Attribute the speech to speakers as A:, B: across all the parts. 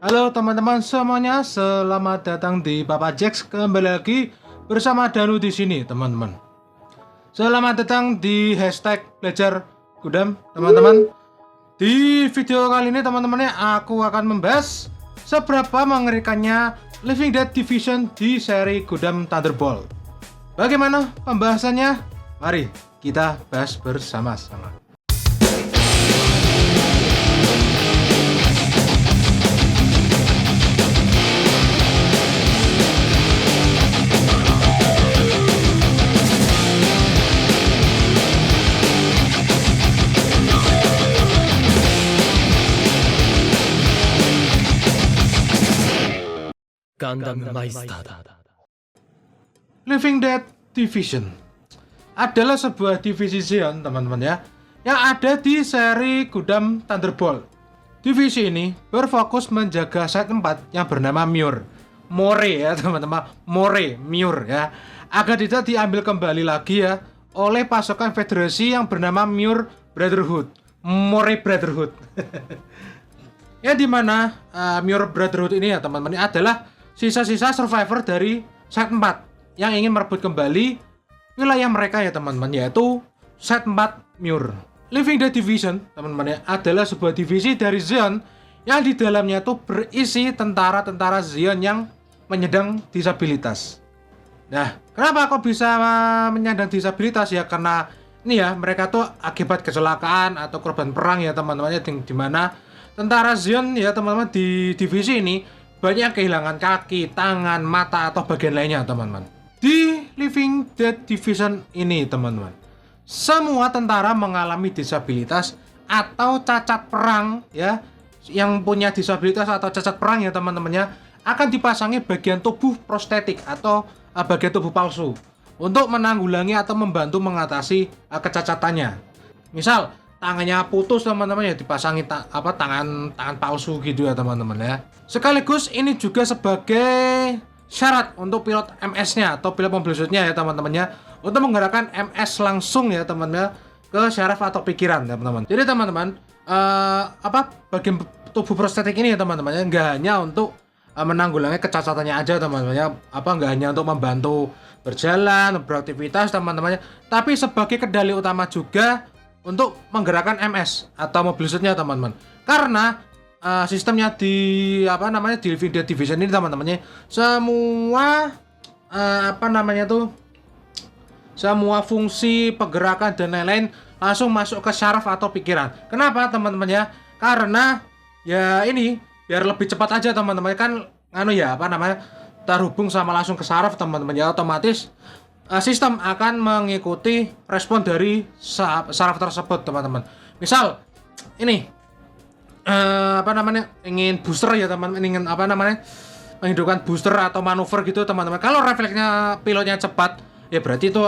A: Halo teman-teman semuanya, selamat datang di Papa Jax. Kembali lagi bersama Danu di sini, teman-teman. Selamat datang di hashtag belajar Gundam, teman-teman. Di video kali ini, teman-teman, aku akan membahas seberapa mengerikannya Living Dead Division di seri Gundam Thunderbolt. Bagaimana pembahasannya? Mari kita bahas bersama-sama.
B: Gundam Meister.
A: Living Dead Division adalah sebuah divisi Zeon, teman-teman ya, yang ada di seri Gundam Thunderbolt. Divisi ini berfokus menjaga set 4 yang bernama Mure ya teman-teman, Mure ya, agar tidak diambil kembali lagi ya oleh pasukan federasi yang bernama Mure Brotherhood. Ya, dimana Mure Brotherhood ini ya teman-teman adalah sisa-sisa survivor dari set 4 yang ingin merebut kembali wilayah mereka ya teman-teman, yaitu set 4 Mure. Living Dead Division, teman-teman ya, adalah sebuah divisi dari Zeon yang di dalamnya itu berisi tentara-tentara Zeon yang menyandang disabilitas. Nah, kenapa kok bisa menyandang disabilitas ya? Karena ini ya, mereka tuh akibat kecelakaan atau korban perang ya teman-teman ya, di mana tentara Zeon ya teman-teman di divisi ini banyak kehilangan kaki, tangan, mata, atau bagian lainnya teman-teman. Di Living Dead Division ini teman-teman, semua tentara mengalami disabilitas atau cacat perang ya, yang punya disabilitas atau cacat perang ya teman-temannya, akan dipasangi bagian tubuh prostetik atau bagian tubuh palsu untuk menanggulangi atau membantu mengatasi kecacatannya. Misal tangannya putus teman-teman ya, dipasangi tangan palsu gitu ya teman-teman ya. Sekaligus ini juga sebagai syarat untuk pilot MS-nya atau pilot mobil suit-nya ya teman-temannya, untuk menggerakkan MS langsung ya teman-teman ke syaraf atau pikiran teman-teman. Jadi teman-teman bagian tubuh prostetik ini ya teman-teman ya, nggak hanya untuk menanggulangi kecacatannya aja teman-teman ya, nggak hanya untuk membantu berjalan, beraktivitas teman-temannya, tapi sebagai kendali utama juga untuk menggerakkan MS atau mobil suit-nya teman-teman. Karena sistemnya di di Living Dead Division ini teman-temannya, semua semua fungsi pergerakan dan lain-lain langsung masuk ke syaraf atau pikiran. Kenapa teman-teman ya? Karena ya ini biar lebih cepat aja teman-teman, kan terhubung sama langsung ke syaraf teman-teman ya, otomatis sistem akan mengikuti respon dari saraf tersebut teman-teman. Misal ini ingin booster ya teman-teman, ingin menghidupkan booster atau manuver gitu teman-teman. Kalau refleksnya pilotnya cepat ya berarti itu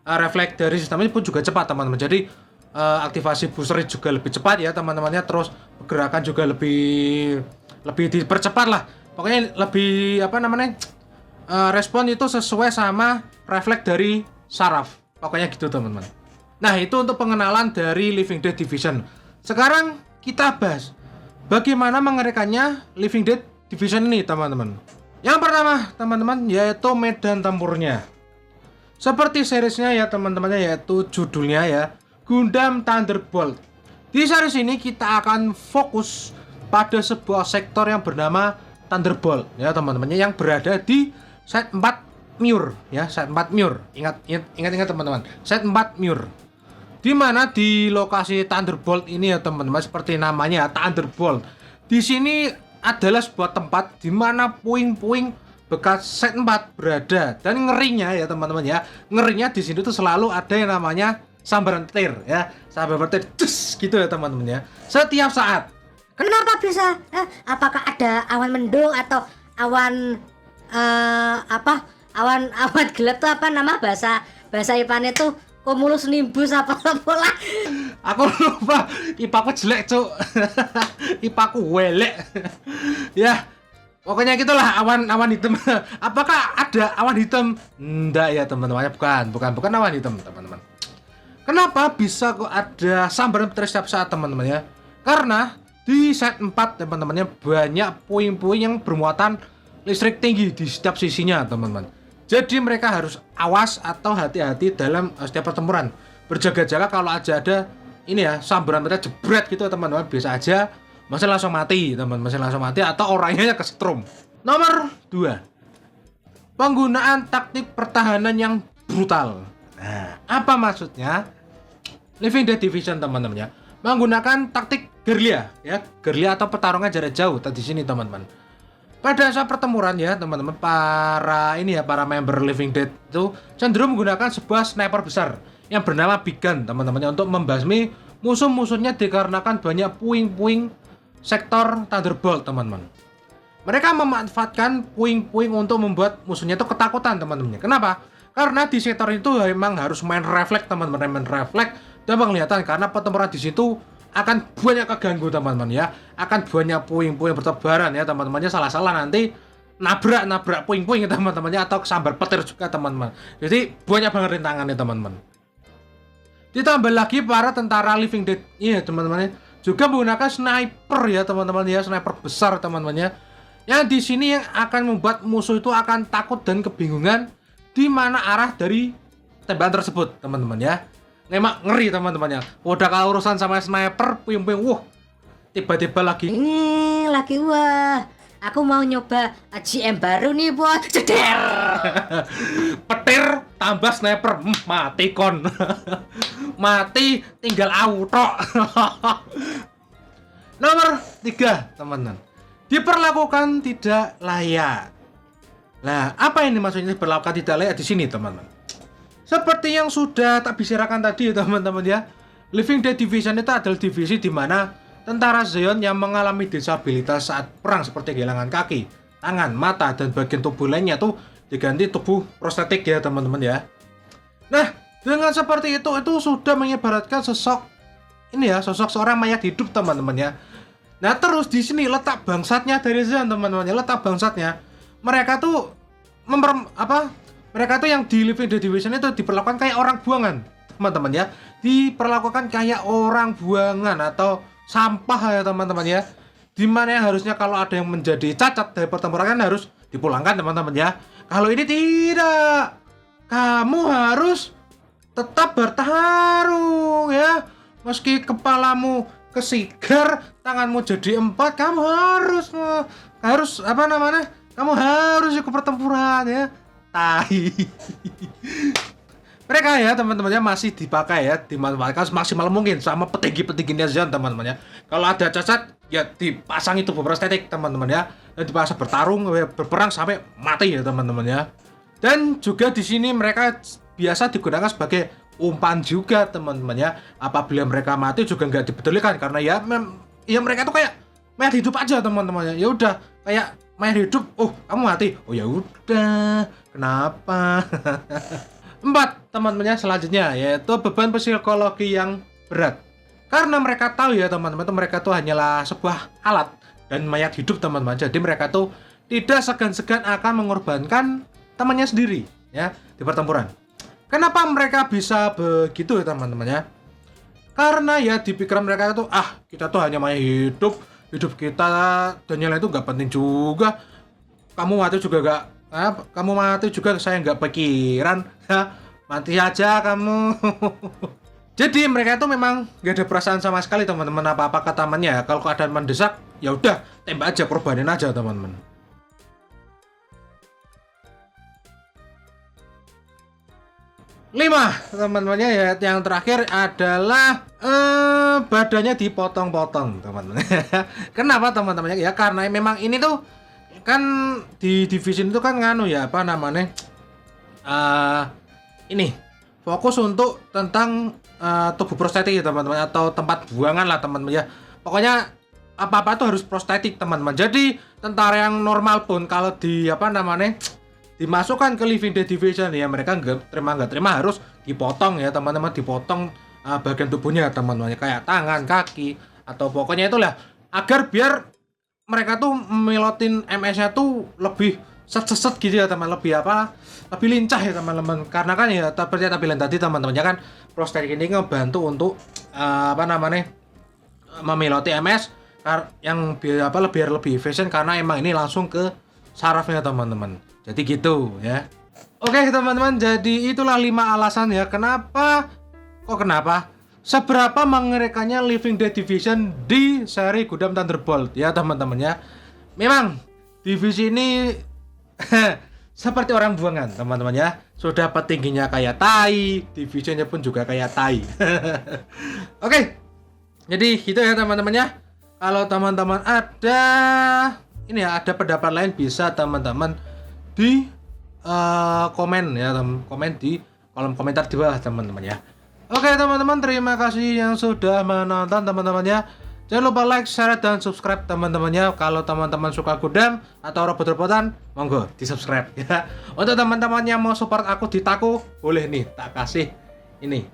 A: refleks dari sistemnya pun juga cepat teman-teman. Jadi aktivasi booster juga lebih cepat ya teman-temannya, terus pergerakan juga lebih dipercepat lah. Pokoknya lebih respon itu sesuai sama refleks dari saraf. Pokoknya gitu teman-teman. Nah, itu untuk pengenalan dari Living Dead Division. Sekarang kita bahas bagaimana mengerikannya Living Dead Division ini teman-teman. Yang pertama teman-teman yaitu medan tempurnya. Seperti seriesnya ya teman-teman, yaitu judulnya ya Gundam Thunderbolt. Di series ini kita akan fokus pada sebuah sektor yang bernama Thunderbolt ya teman-teman, yang berada di set 4 Mure ya, set 4 Mure. Ingat teman-teman, set 4 Mure. Di mana di lokasi Thunderbolt ini ya teman-teman, seperti namanya Thunderbolt. Di sini adalah sebuah tempat di mana puing-puing bekas set 4 berada, dan ngerinya ya teman-teman ya, ngerinya di sini tuh selalu ada yang namanya sambaran petir ya, sambaran petir gitu ya teman-teman ya, setiap saat.
C: Kenapa bisa? Apakah ada awan mendung atau awan awan gelap tuh bahasa IPA-nya tuh cumulus nimbus apa lah?
A: Aku lupa, IPA-ku jelek cuk. IPA-ku welek. Ya, pokoknya gitulah, awan hitam. Apakah ada awan hitam? Enggak ya teman-teman, bukan awan hitam teman-teman. Kenapa bisa kok ada sambaran petir setiap saat teman-teman ya? Karena di set 4 teman-temannya banyak puing-puing yang bermuatan listrik tinggi di setiap sisinya teman-teman. Jadi mereka harus awas atau hati-hati dalam setiap pertempuran. Berjaga-jaga kalau aja ada ini ya sambaran mereka jebret gitu teman-teman, biasa aja masih langsung mati teman-teman, masih langsung mati atau orangnya kesetrum. Nomor 2, penggunaan taktik pertahanan yang brutal. Nah, apa maksudnya? Living Dead Division teman-teman ya, menggunakan taktik gerilya ya, gerilya atau pertarungan jarak jauh tadi sini teman-teman. Pada saat pertempuran ya teman-teman, para member Living Dead itu cenderung menggunakan sebuah sniper besar yang bernama Big Gun teman-teman untuk membasmi musuh-musuhnya dikarenakan banyak puing-puing sektor Thunderbolt teman-teman. Mereka memanfaatkan puing-puing untuk membuat musuhnya itu ketakutan teman-teman. Kenapa? Karena di sektor itu memang harus main refleks teman-teman, main refleks dan penglihatan karena pertempuran di situ akan banyak keganggu teman-teman ya, akan banyak puing-puing bertebaran ya teman-temannya, salah-salah nanti nabrak puing-puing teman-temannya atau kesambar petir juga teman-teman. Jadi banyak banget rintangannya teman-teman. Ditambah lagi para tentara Living Dead ya teman-teman juga menggunakan sniper ya teman-teman ya, sniper besar teman-temannya. Yang di sini yang akan membuat musuh itu akan takut dan kebingungan di mana arah dari tembakan tersebut teman-teman ya. Memang ngeri teman-temannya. Udah kalau urusan sama sniper, puing-puing, wah, tiba-tiba lagi.
C: Lagi wah. Aku mau nyoba GM baru nih buat ceder.
A: Petir tambah sniper, mati kon. Mati tinggal auto. Nomor 3 teman-teman, diperlakukan tidak layak. Nah, apa ini maksudnya diperlakukan tidak layak di sini teman-teman? Seperti yang sudah tak bicarakan tadi ya teman-teman ya, Living Dead Division itu adalah divisi di mana tentara Zeon yang mengalami disabilitas saat perang seperti kehilangan kaki, tangan, mata, dan bagian tubuh lainnya tuh diganti tubuh prostetik ya teman-teman ya. Nah, dengan seperti itu sudah mengibaratkan sosok seorang mayat hidup teman-teman ya. Nah, terus di sini letak bangsatnya dari Zeon teman-teman ya, letak bangsatnya. Mereka tuh mereka tuh yang di Living Dead Division itu diperlakukan kayak orang buangan teman-teman ya, diperlakukan kayak orang buangan atau sampah ya teman-teman ya, dimana yang harusnya kalau ada yang menjadi cacat dari pertempuran kan harus dipulangkan teman-teman ya. Kalau ini tidak, kamu harus tetap bertarung ya, meski kepalamu kesigar, tanganmu jadi 4, kamu kamu harus ikut pertempuran ya. Tai. Mereka ya teman-temannya masih dipakai ya, dimanfaatkan semaksimal mungkin sama petinggi-petingginya Zeon teman-teman ya. Kalau ada cacat ya dipasang itu beberapa estetik teman-teman ya, dan dipaksa bertarung berperang sampai mati ya teman-teman ya. Dan juga di sini mereka biasa digunakan sebagai umpan juga teman-teman ya. Apabila mereka mati juga nggak dipedulikan karena ya mereka tuh kayak mayat hidup aja teman-teman ya. Ya udah kayak mayat hidup, oh kamu mati, oh ya udah, kenapa? 4 teman-temannya selanjutnya yaitu beban psikologi yang berat. Karena mereka tahu ya teman-teman, mereka tuh hanyalah sebuah alat dan mayat hidup teman-teman. Jadi mereka tuh tidak segan-segan akan mengorbankan temannya sendiri ya di pertempuran. Kenapa mereka bisa begitu ya teman-teman ya? Karena ya di pikiran mereka tuh kita tuh hanya mayat hidup kita dan yang lain itu nggak penting juga. Kamu mati juga saya nggak pikiran ya, mati aja kamu. Jadi mereka itu memang nggak ada perasaan sama sekali teman-teman apa-apa ke temannya. Kalau keadaan mendesak ya udah tembak aja, korbanin aja teman-teman. 5 teman-temannya ya, yang terakhir adalah badannya dipotong-potong teman-teman. Kenapa teman-temannya ya, karena memang ini tuh kan di division itu kan ini fokus untuk tentang tubuh prostetik ya teman-teman, atau tempat buangan lah teman-teman ya. Pokoknya apa-apa tuh harus prostetik teman-teman. Jadi tentara yang normal pun kalau dimasukkan ke Living Dead Division ya mereka nggak terima harus dipotong ya teman-teman, dipotong bagian tubuhnya teman-teman, kayak tangan, kaki, atau pokoknya itulah agar biar mereka tuh melotin MS-nya tuh lebih set gitu ya teman, lebih lincah ya teman-teman. Karena kan ya seperti yang bilang tadi teman-teman ya kan, prostetik ini ngebantu untuk memeloti MS yang biar lebih efisien karena emang ini langsung ke sarafnya teman-teman. Jadi gitu ya. Oke teman-teman, jadi itulah 5 alasan ya kenapa seberapa mengerikannya Living Dead Division di seri Gundam Thunderbolt ya teman-teman ya. Memang divisi ini seperti orang buangan teman-teman ya. Sudah petingginya kayak tai, divisinya pun juga kayak tai. Oke. Jadi gitu ya teman-teman ya. Kalau teman-teman ada ada pendapat lain bisa teman-teman di komen ya, komen di kolom komentar di bawah teman-teman ya. Oke teman-teman, terima kasih yang sudah menonton teman-teman ya. Jangan lupa like, share, dan subscribe teman-teman ya. Kalau teman-teman suka Gundam atau robot-robotan, monggo di subscribe ya. Untuk teman-teman yang mau support aku di Taku, boleh nih tak kasih ini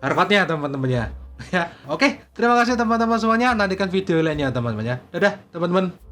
A: barcode-nya teman-teman ya. Ya, oke, terima kasih teman-teman semuanya. Nantikan video lainnya teman-teman ya. Dadah teman-teman.